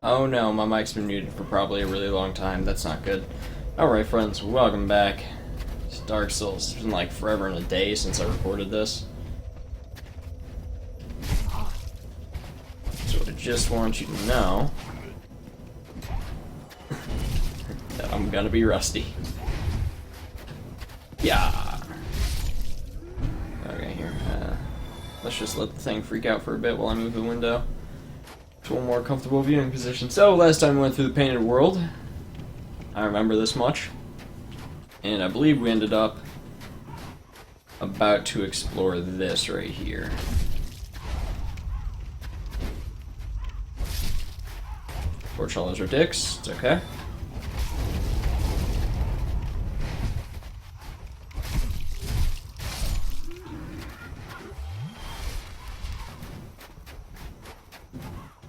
Oh no, my mic's been muted for probably a really long time. That's not good. Alright, friends, welcome back to Dark Souls. It's been like forever and a day since I recorded this. So I just want you to know that I'm gonna be rusty. Yeah. Okay, here. Let's just let the thing freak out for a bit while I move the window to a more comfortable viewing position. So, last time we went through the Painted World, I remember this much, and I believe we ended up about to explore this right here. Torch hollows are dicks, it's okay.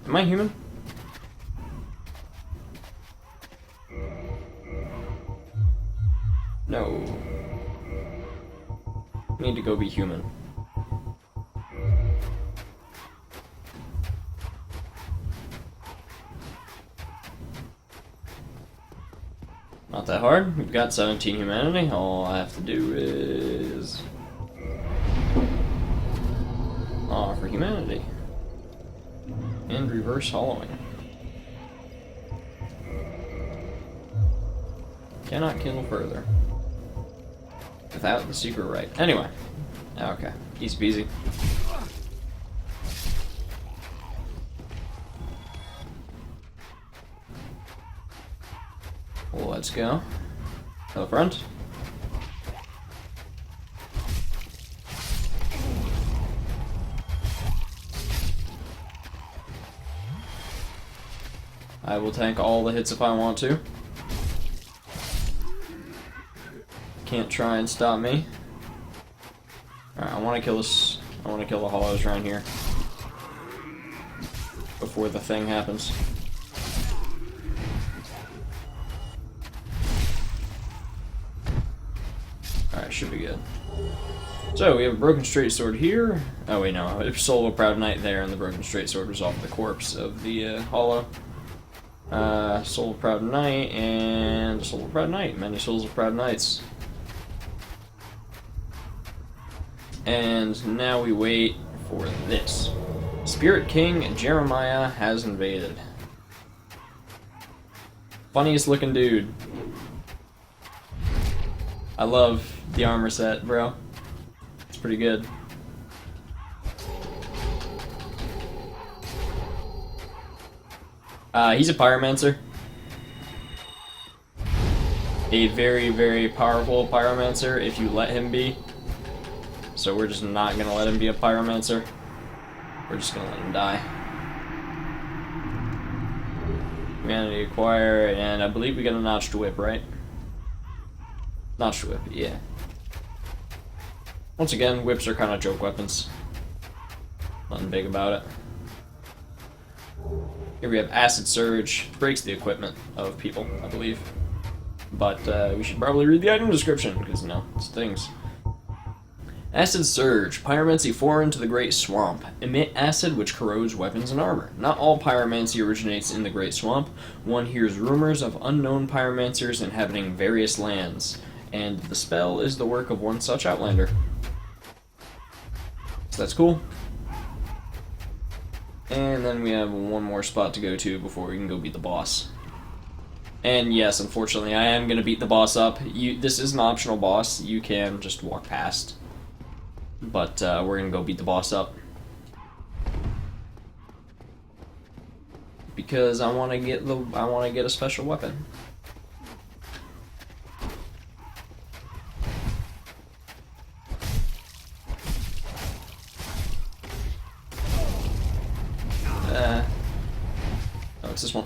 Am I human? No. I need to go be human. Not that hard. We've got 17 humanity. All I have to do is offer humanity. And reverse hollowing. Cannot kill further without the secret right. Anyway, okay, easy peasy. Let's go to the front. I will tank all the hits if I want to. Can't try and stop me. Alright, I want to kill this. I want to kill the hollows around here before the thing happens. Alright, should be good. So, we have a broken straight sword here. Oh wait, no. Soul of a Proud Knight there, and the broken straight sword was off the corpse of the hollow. Soul of Proud Knight and Soul of Proud Knight. Many Souls of Proud Knights. And now we wait for this. Spirit King Jeremiah has invaded. Funniest looking dude. I love the armor set, bro. It's pretty good. He's a pyromancer. A very, very powerful pyromancer if you let him be. So we're just not gonna let him be a pyromancer. We're just gonna let him die. Humanity acquire, and I believe we got a notched whip, right? Notched whip, yeah. Once again, whips are kind of joke weapons. Nothing big about it. Here we have Acid Surge. Breaks the equipment of people, I believe. But we should probably read the item description, because, you know, it's things. Acid Surge. Pyromancy foreign to the Great Swamp. Emit acid which corrodes weapons and armor. Not all pyromancy originates in the Great Swamp. One hears rumors of unknown pyromancers inhabiting various lands, and the spell is the work of one such outlander. So that's cool. And then we have one more spot to go to before we can go beat the boss. And yes, unfortunately, I am going to beat the boss up. This is an optional boss. You can just walk past. But we're going to go beat the boss up. Because I want to get a special weapon. Oh, it's this one.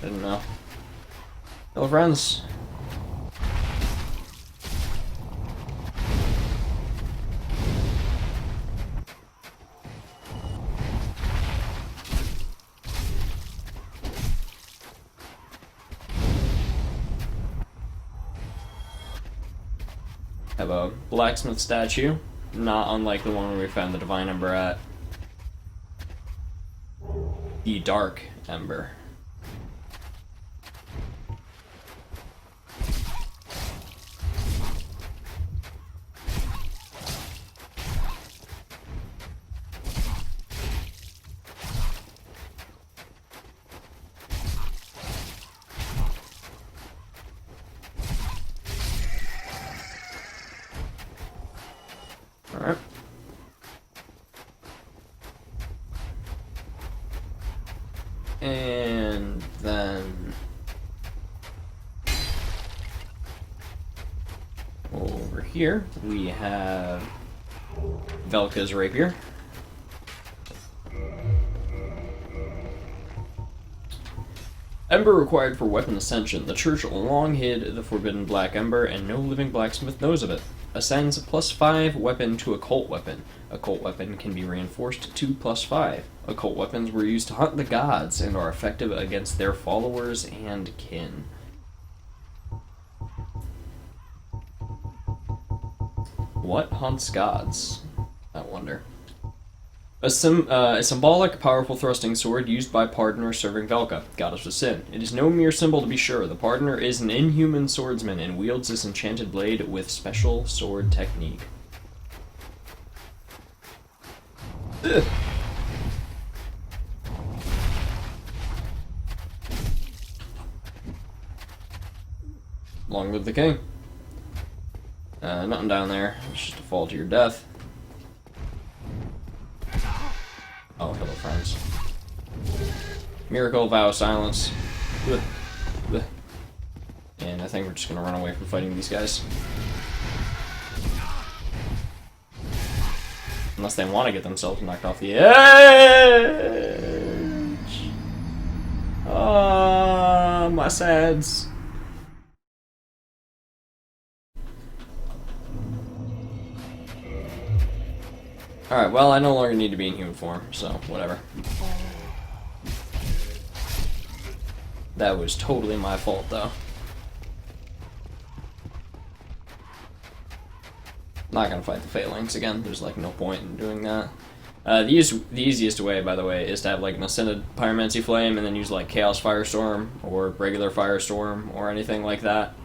Didn't know. Hello, friends. Have a blacksmith statue. not unlike the one where we found the Divine Ember at. The Dark Ember. Alright. And then over here we have Velka's Rapier. Ember required for weapon ascension. The church long hid the forbidden black ember, and no living blacksmith knows of it. Ascends +5 weapon to occult weapon. Occult weapon can be reinforced to +5. Occult weapons were used to hunt the gods and are effective against their followers and kin. What hunts gods? I wonder. A symbolic, powerful thrusting sword used by Pardoner serving Velka, goddess of sin. It is no mere symbol, to be sure. The Pardoner is an inhuman swordsman and wields this enchanted blade with special sword technique. Ugh. Long live the king. Nothing down there. It's just a fall to your death. Oh, hello, friends. Miracle, vow, silence. Ugh. Ugh. And I think we're just gonna run away from fighting these guys. Unless they want to get themselves knocked off the edge. Ah, my sads. Alright, well, I no longer need to be in human form, so whatever. That was totally my fault, though. Not gonna fight the Phalanx again, there's like no point in doing that. The easiest way, by the way, is to have like an Ascended Pyromancy Flame and then use like Chaos Firestorm or regular Firestorm or anything like that.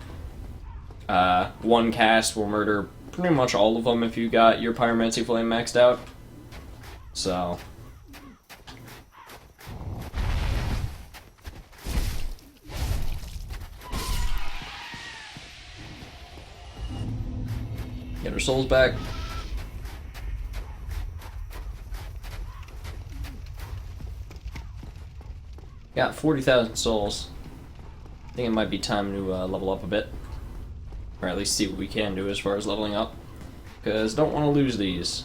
One cast will murder pretty much all of them if you got your Pyromancy Flame maxed out. So. Get our souls back. Got 40,000 souls. I think it might be time to level up a bit. Or at least see what we can do as far as leveling up. Because don't want to lose these.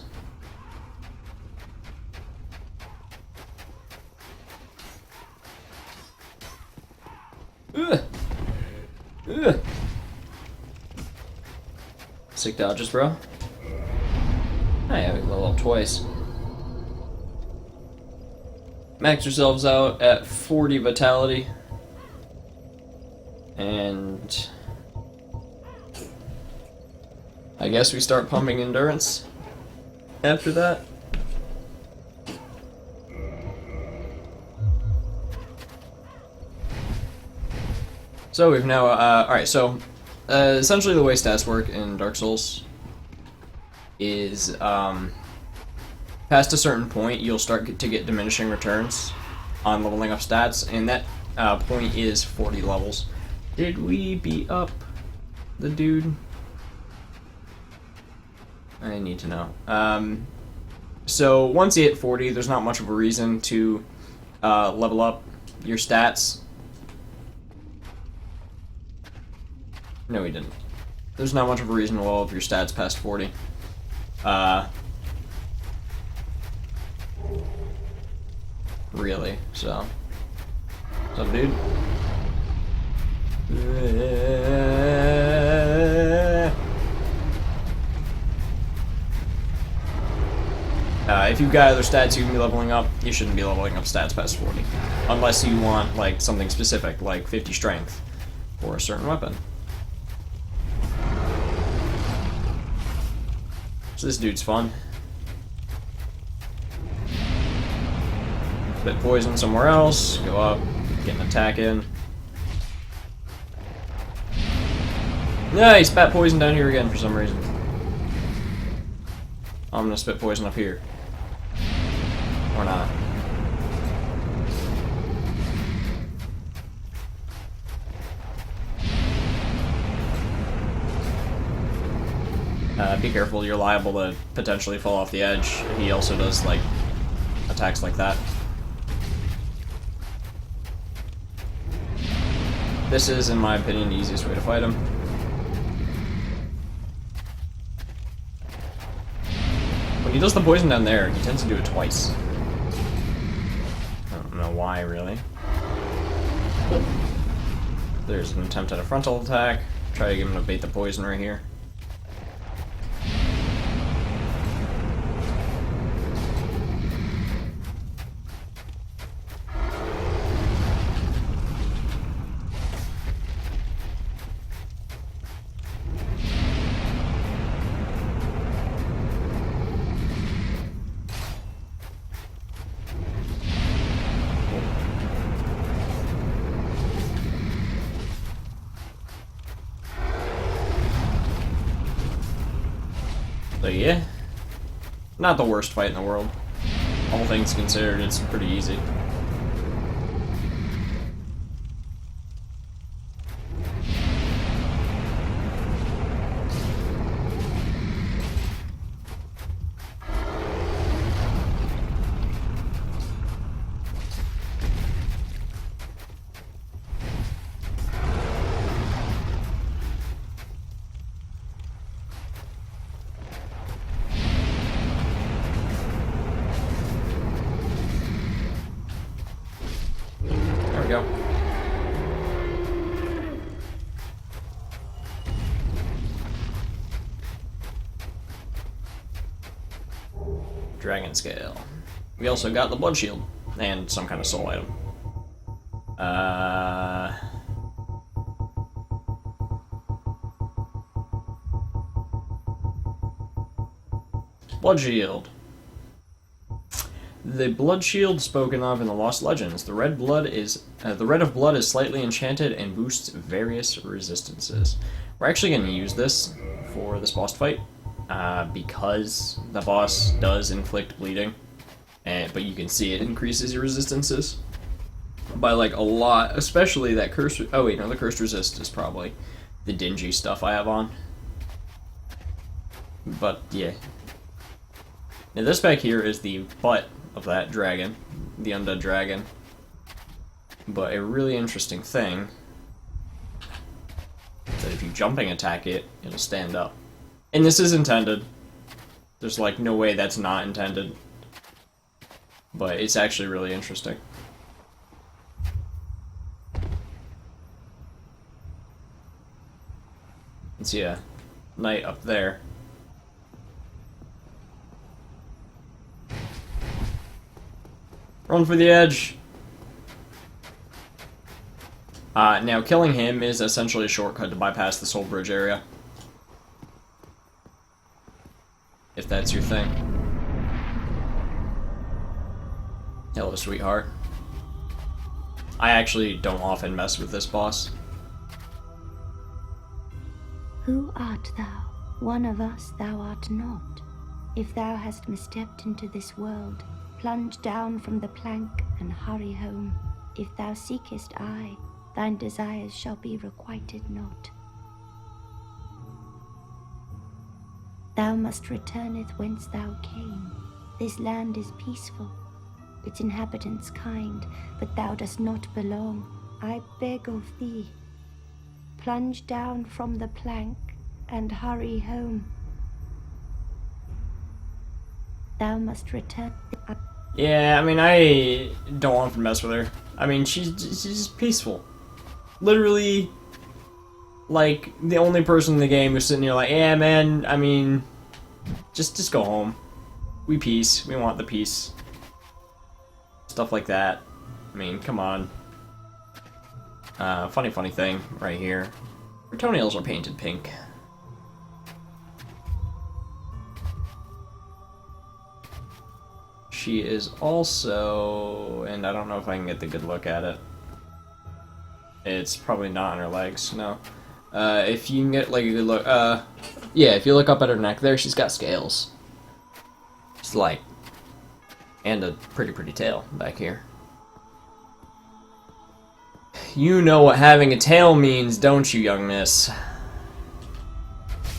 Ugh. Ugh. Sick dodges, bro. Oh yeah, we level up twice. Max yourselves out at 40 vitality. And I guess we start pumping endurance after that. So we've now, alright, so essentially the way stats work in Dark Souls is, past a certain point you'll start to get diminishing returns on leveling up stats, and that point is 40 levels. Did we beat up the dude? I need to know. So once you hit 40, there's not much of a reason to level up your stats. No, he didn't. There's not much of a reason to level up your stats past 40. Really, so. What's up, dude? If you've got other stats you can be leveling up, you shouldn't be leveling up stats past 40. Unless you want, like, something specific, like 50 strength for a certain weapon. So this dude's fun. Spit poison somewhere else. Go up. Get an attack in. Nice! Spat poison down here again for some reason. I'm gonna spit poison up here. Or not. Be careful, you're liable to potentially fall off the edge. He also does, like, attacks like that. This is, in my opinion, the easiest way to fight him. When he does the poison down there, he tends to do it twice. I don't know why, really. There's an attempt at a frontal attack. Try to get him to bait the poison right here. So yeah, not the worst fight in the world. All things considered, it's pretty easy. Go. Dragon Scale. We also got the Blood Shield and some kind of soul item. Blood Shield. The blood shield spoken of in the Lost Legends. The red of blood is slightly enchanted and boosts various resistances. We're actually going to use this for this boss fight because the boss does inflict bleeding, but you can see it increases your resistances by like a lot, especially that curse. Oh wait, no, the cursed resist is probably the dingy stuff I have on. But yeah, now this back here is the butt of that dragon, the undead dragon. But a really interesting thing is that if you jumping attack it, it'll stand up. And this is intended. There's like no way that's not intended. But it's actually really interesting. Let's see a knight up there. Run for the edge! Now killing him is essentially a shortcut to bypass the Soul Bridge area. If that's your thing. Hello, sweetheart. I actually don't often mess with this boss. Who art thou? One of us thou art not. If thou hast misstepped into this world, plunge down from the plank and hurry home. If thou seekest I, thine desires shall be requited not. Thou must returneth whence thou came. This land is peaceful, its inhabitants kind, but thou dost not belong. I beg of thee, plunge down from the plank and hurry home. Thou must return. Yeah, I mean, I don't want to mess with her. I mean, she's just peaceful. Literally, like, the only person in the game who's sitting here like, yeah, man, I mean, just go home. We peace. We want the peace. Stuff like that. I mean, come on. Funny thing right here. Her toenails are painted pink. she is also, and I don't know if I can get the good look at it. It's probably not on her legs, no. If you can get like a good look, yeah, if you look up at her neck there, she's got scales. It's like, and a pretty tail back here. You know what having a tail means, don't you, young miss?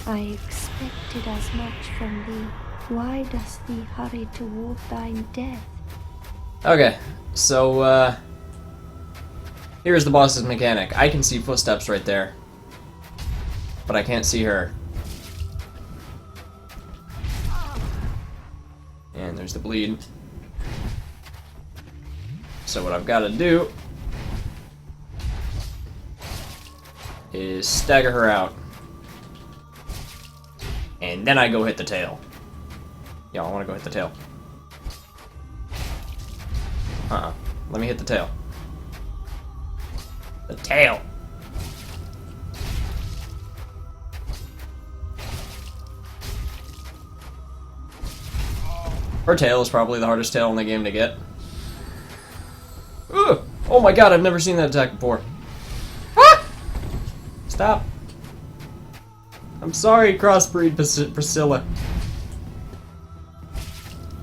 I expected as much from thee. Why dost thee hurry toward thine death? Okay, so, here's the boss's mechanic. I can see footsteps right there, but I can't see her. And there's the bleed. So what I've got to do is stagger her out. And then I go hit the tail. Yeah, I want to go hit the tail. Let me hit the tail. The tail! Her tail is probably the hardest tail in the game to get. Ugh! Oh my god, I've never seen that attack before. Ah! Stop. I'm sorry, crossbreed Priscilla.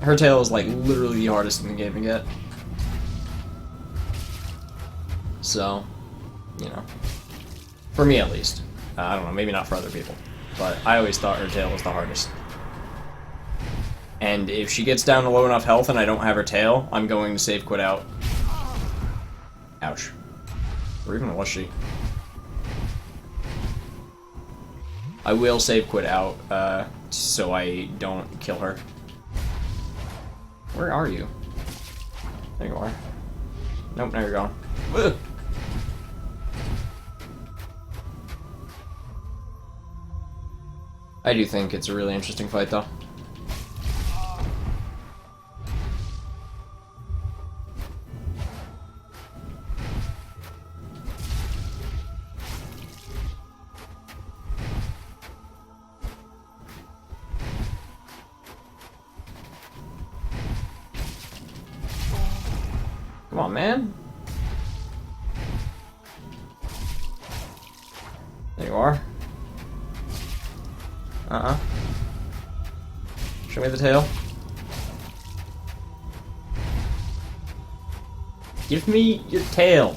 Her tail is like literally the hardest in the game to get. So, you know, for me at least. I don't know, maybe not for other people, but I always thought her tail was the hardest. And if she gets down to low enough health and I don't have her tail, I'm going to save quit out. Ouch. Or even was she? I will save quit out, so I don't kill her. Where are you? There you are. Nope, now you're gone. Ugh. I do think it's a really interesting fight, though. Come on, man. There you are. Show me the tail. Give me your tail.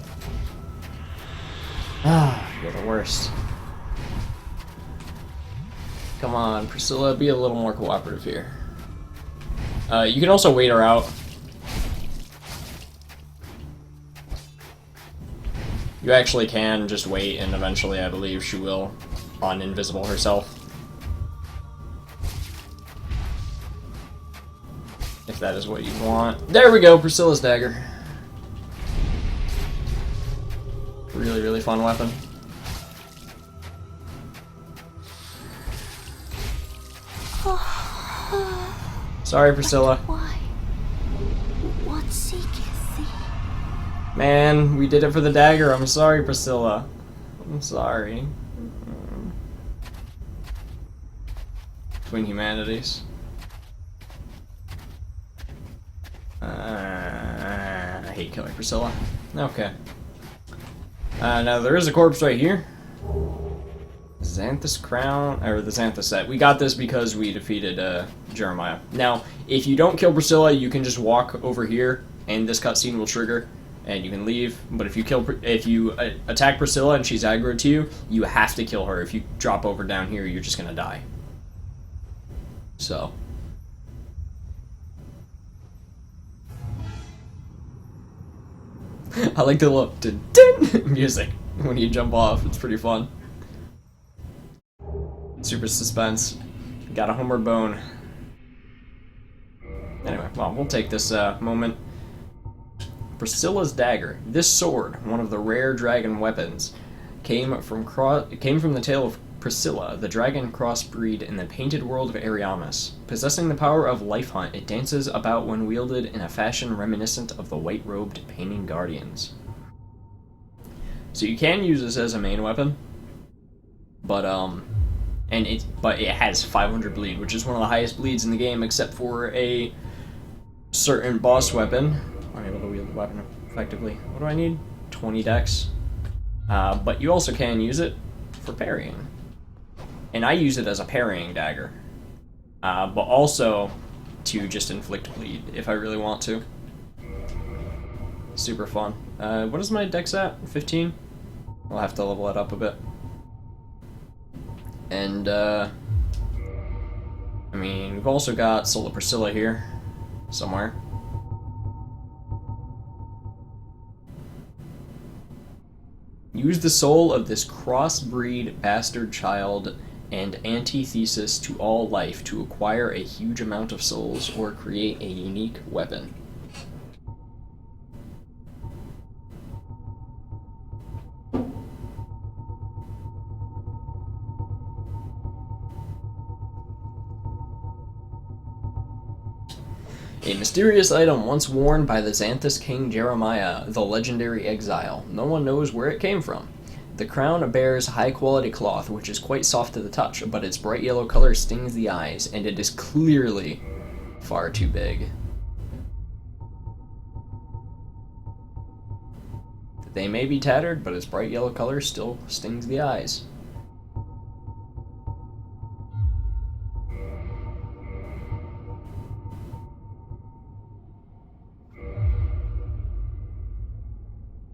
Ah, you're the worst. Come on, Priscilla, be a little more cooperative here. You can also wait her out. You actually can just wait, and eventually I believe she will un-invisible herself. If that is what you want. There we go, Priscilla's Dagger. Really fun weapon. Sorry, Priscilla. Why? What seeketh thee? Man, we did it for the dagger. I'm sorry, Priscilla. I'm sorry. Twin humanities. I hate killing Priscilla. Okay. Now there is a corpse right here. Xanthus Crown, or the Xanthus set. We got this because we defeated Jeremiah. Now, if you don't kill Priscilla, you can just walk over here, and this cutscene will trigger, and you can leave. But if you attack Priscilla and she's aggro to you, you have to kill her. If you drop over down here, you're just gonna die. So. I like the little dun-dun music when you jump off. It's pretty fun. Super suspense. Got a homeward bone. Anyway, well, we'll take this moment. Priscilla's Dagger. This sword, one of the rare dragon weapons, came from the tale of Priscilla, the dragon crossbreed in the painted world of Ariamis. Possessing the power of Life Hunt, it dances about when wielded in a fashion reminiscent of the white-robed painting guardians. So you can use this as a main weapon, but it has 500 bleed, which is one of the highest bleeds in the game, except for a certain boss weapon. I'm able to wield the weapon effectively. What do I need? 20 dex. But you also can use it for parrying. And I use it as a parrying dagger. But also to just inflict bleed if I really want to. Super fun. What is my dex at? 15? I'll have to level it up a bit. And, I mean, we've also got Soul of Priscilla here, somewhere. Use the soul of this crossbreed bastard child and antithesis to all life to acquire a huge amount of souls or create a unique weapon. A mysterious item once worn by the Xanthus king Jeremiah, the legendary exile. No one knows where it came from. The crown bears high-quality cloth, which is quite soft to the touch, but its bright yellow color stings the eyes, and it is clearly far too big. They may be tattered, but its bright yellow color still stings the eyes.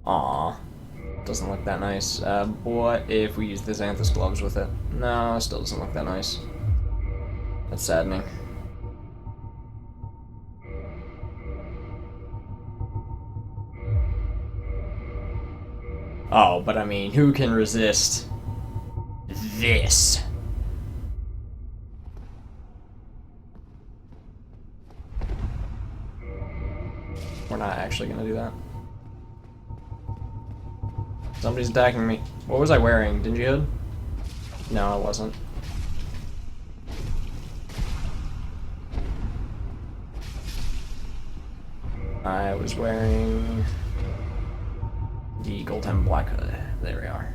Aww. Doesn't look that nice. What if we use the Xanthus gloves with it? No, still doesn't look that nice. That's saddening. Oh, but I mean, who can resist this? We're not actually gonna do that. Somebody's attacking me. What was I wearing? Didn't you hood? No, I wasn't. I was wearing the Goldhem Black hood. There we are.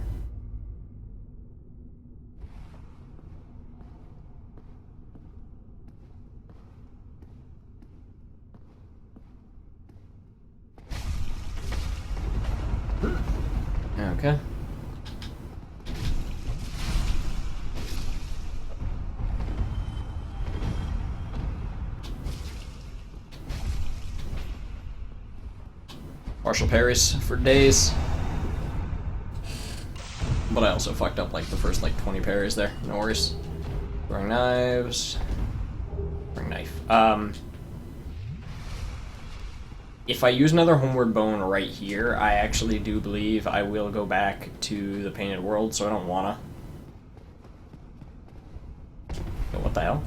Okay. Partial parries for days. But I also fucked up like the first like 20 parries there. No worries. Throwing knives. Throwing knife. If I use another Homeward Bone right here, I actually do believe I will go back to the Painted World, so I don't wanna. But what the hell?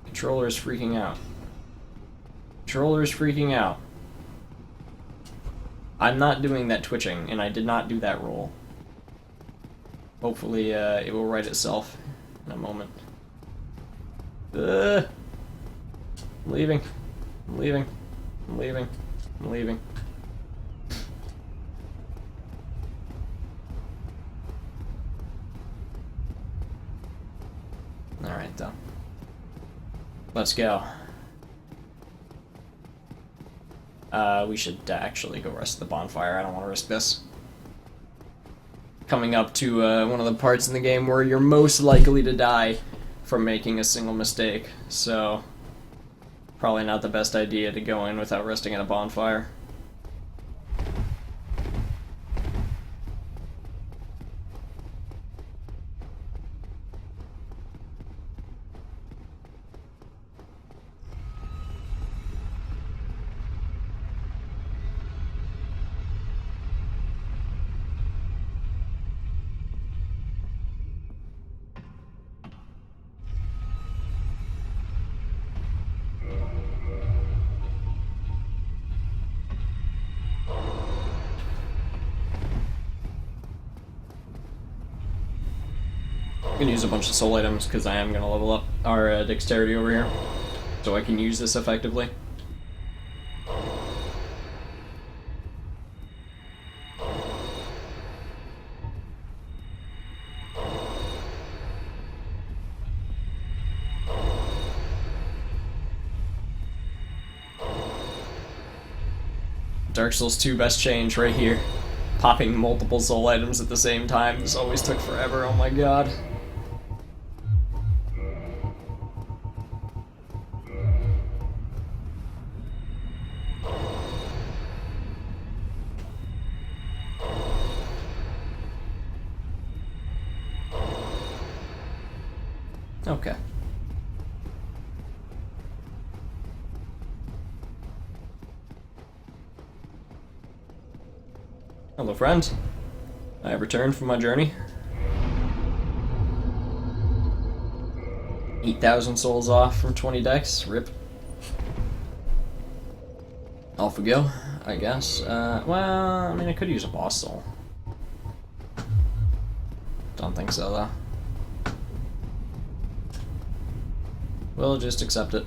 Controller is freaking out. Controller is freaking out. I'm not doing that twitching, and I did not do that roll. Hopefully, it will right itself in a moment. I'm leaving. I'm leaving. I'm leaving. I'm leaving. Alright, though. Let's go. We should actually go rest at the bonfire. I don't want to risk this. Coming up to one of the parts in the game where you're most likely to die from making a single mistake, so probably not the best idea to go in without resting at a bonfire. I'm gonna use a bunch of soul items because I am gonna level up our dexterity over here, so I can use this effectively. Dark Souls 2 best change right here. Popping multiple soul items at the same time. This always took forever, oh my god. Okay. Hello, friend. I have returned from my journey. 8,000 souls off from 20 decks. Rip. Off we go, I guess. Well, I mean, I could use a boss soul. Don't think so, though. We'll just accept it.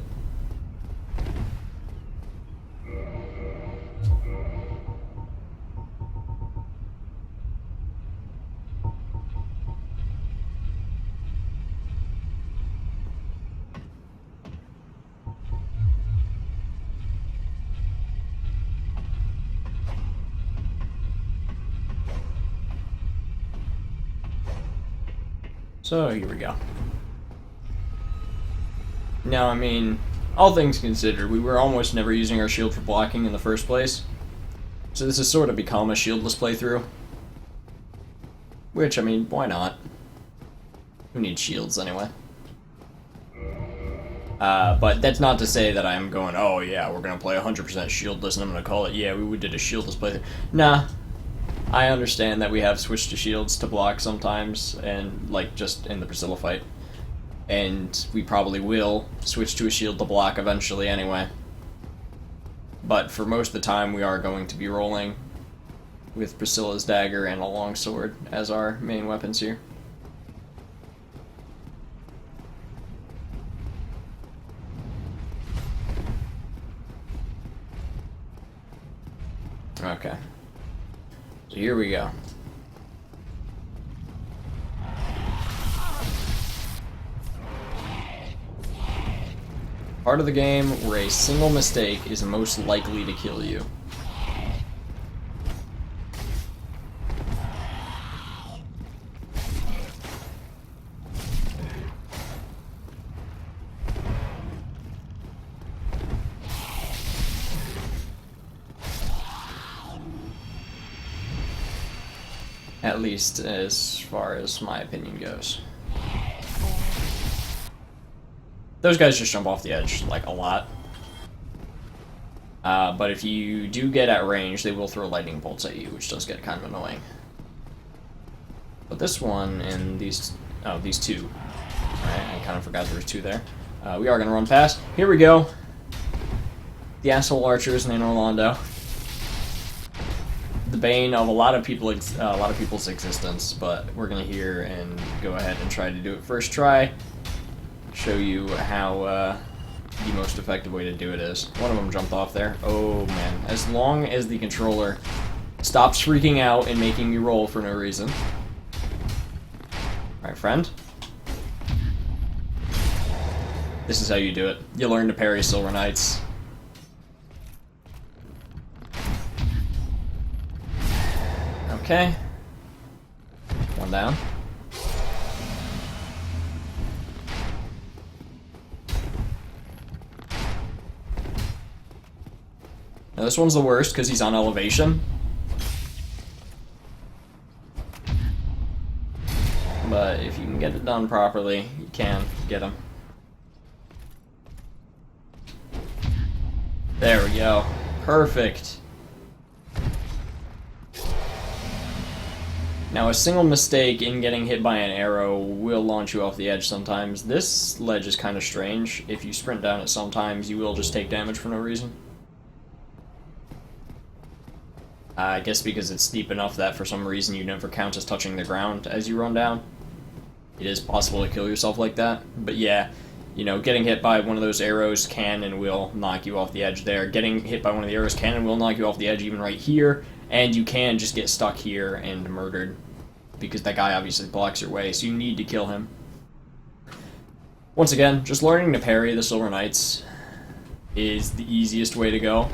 So, here we go. Now, I mean, all things considered, we were almost never using our shield for blocking in the first place. So this has sort of become a shieldless playthrough. Which, I mean, why not? Who needs shields anyway? But that's not to say that I'm going, oh yeah, we're gonna play 100% shieldless and I'm gonna call it, yeah, we did a shieldless playthrough. Nah. I understand that we have switched to shields to block sometimes, and like just in the Priscilla fight. And we probably will switch to a shield to block eventually anyway. But for most of the time we are going to be rolling with Priscilla's dagger and a longsword as our main weapons here. Okay. So here we go. Part of the game where a single mistake is most likely to kill you. At least as far as my opinion goes. Those guys just jump off the edge, like, a lot. But if you do get at range, they will throw lightning bolts at you, which does get kind of annoying. But this one and these... oh, these two. Alright, I kind of forgot there was two there. We are going to run past. Here we go. The asshole archers in Orlando. The bane of a lot of people's existence, but we're gonna hear and go ahead and try to do it first try. Show you how the most effective way to do it is. One of them jumped off there. Oh man! As long as the controller stops freaking out and making me roll for no reason. All right, friend. This is how you do it. You learn to parry Silver Knights. Okay. One down. Now this one's the worst because he's on elevation. But if you can get it done properly, you can get him. There we go. Perfect. Now, a single mistake in getting hit by an arrow will launch you off the edge sometimes. This ledge is kind of strange. If you sprint down it sometimes, you will just take damage for no reason. I guess because it's steep enough that for some reason you never count as touching the ground as you run down. It is possible to kill yourself like that. But yeah, you know, getting hit by one of those arrows can and will knock you off the edge there. Getting hit by one of the arrows can and will knock you off the edge even right here. And you can just get stuck here and murdered. Because that guy obviously blocks your way, so you need to kill him. Once again, just learning to parry the Silver Knights is the easiest way to go.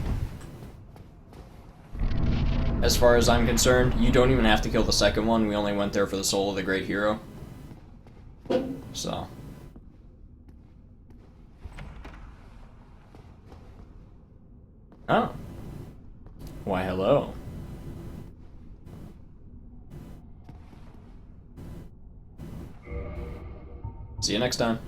as far as I'm concerned. You don't even have to kill the second one. We only went there for the soul of the great hero. So. Oh. Why, hello. See you next time.